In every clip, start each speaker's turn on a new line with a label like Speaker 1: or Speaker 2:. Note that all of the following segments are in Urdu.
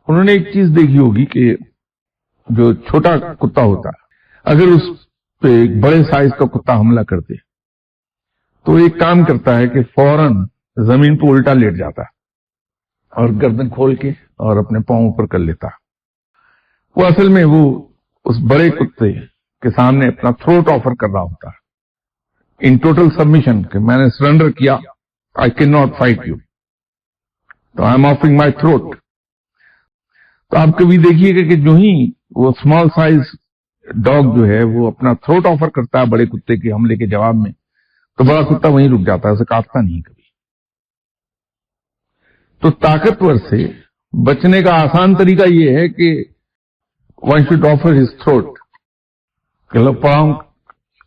Speaker 1: انہوں نے ایک چیز دیکھی ہوگی کہ جو چھوٹا کتا ہوتا ہے اگر اس پہ ایک بڑے سائز کا کتا حملہ کر دے تو ایک کام کرتا ہے کہ فوراً زمین پہ الٹا لیٹ جاتا ہے اور گردن کھول کے اور اپنے پاؤں اوپر کر لیتا ہے. وہ اصل میں وہ اس بڑے کتے کے سامنے اپنا تھروٹ آفر کر رہا ہوتا ہے ان ٹوٹل سبمیشن کہ میں نے سرنڈر کیا, I can not fight you, تو I am offering my throat. تو آپ کبھی دیکھیے گا کہ جو ہی وہ اسمال سائز ڈاگ جو ہے وہ اپنا تھروٹ آفر کرتا ہے بڑے کتے کے حملے کے جواب میں, تو بڑا کتا وہیں رک جاتا ہے, اسے کاٹتا نہیں کبھی. تو طاقتور سے بچنے کا آسان طریقہ یہ ہے کہ one should offer his throat, کہ لو پاؤں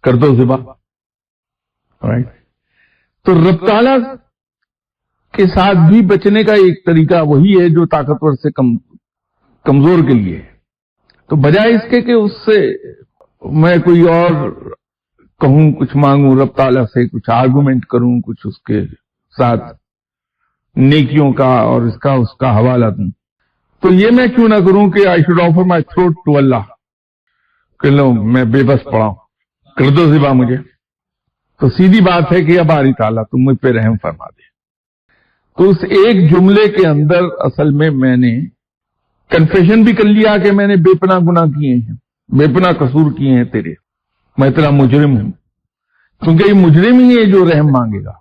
Speaker 1: کر دو ذبح. رائٹ. تو رب تعالیٰ کے ساتھ بھی بچنے کا ایک طریقہ وہی ہے جو طاقتور سے کمزور کے لیے ہے. تو بجائے اس کے کہ اس سے میں کوئی اور کہوں, کچھ مانگوں رب تعالیٰ سے, کچھ آرگومنٹ کروں, کچھ اس کے ساتھ نیکیوں کا اور اس کا حوالہ دوں, تو یہ میں کیوں نہ کروں کہ I should offer my throat to Allah, کہ لو میں بے بس پڑا ہوں, کر دو ذبح مجھے. تو سیدھی بات ہے کہ اب باری تعالیٰ تم مجھ پہ رحم فرما دے. تو اس ایک جملے کے اندر اصل میں نے کنفیشن بھی کر لیا کہ میں نے بے پناہ گناہ کیے ہیں, بے پناہ قصور کیے ہیں تیرے, میں تیرا مجرم ہوں, کیونکہ یہ مجرم ہی ہے جو رحم مانگے گا.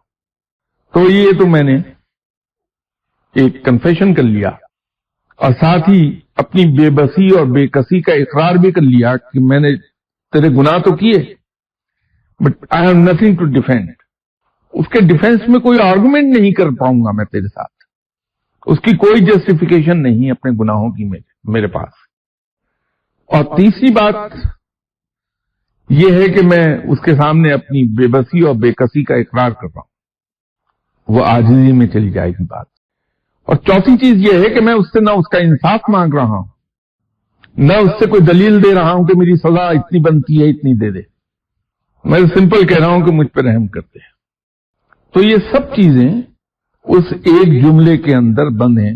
Speaker 1: تو یہ تو میں نے ایک کنفیشن کر لیا, اور ساتھ ہی اپنی بے بسی اور بے کسی کا اقرار بھی کر لیا کہ میں نے تیرے گناہ تو کیے, but I have nothing to defend. اس کے ڈیفینس میں کوئی آرگومنٹ نہیں کر پاؤں گا میں تیرے ساتھ, اس کی کوئی جسٹیفیکیشن نہیں اپنے گناہوں کی میرے پاس. اور تیسری بات یہ ہے کہ میں اس کے سامنے اپنی بے بسی اور بے کسی کا اقرار کر رہا ہوں, وہ عاجزی میں چلی جائے گی بات. اور چوتھی چیز یہ ہے کہ میں اس سے نہ اس کا انصاف مانگ رہا ہوں, نہ اس سے کوئی دلیل دے رہا ہوں کہ میری سزا اتنی بنتی ہے اتنی دے دے. میں سمپل کہہ رہا ہوں کہ مجھ پہ رحم کرتے ہیں. تو یہ سب چیزیں اس ایک جملے کے اندر بند ہیں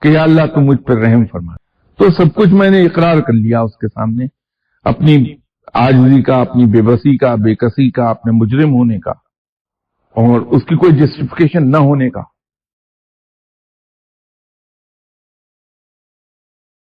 Speaker 1: کہ یا اللہ تم مجھ پر رحم فرما. تو سب کچھ میں نے اقرار کر لیا اس کے سامنے, اپنی عاجزی کا, اپنی بے بسی کا, بے کسی کا, اپنے مجرم ہونے کا, اور اس کی کوئی جسٹیفیکیشن نہ ہونے کا.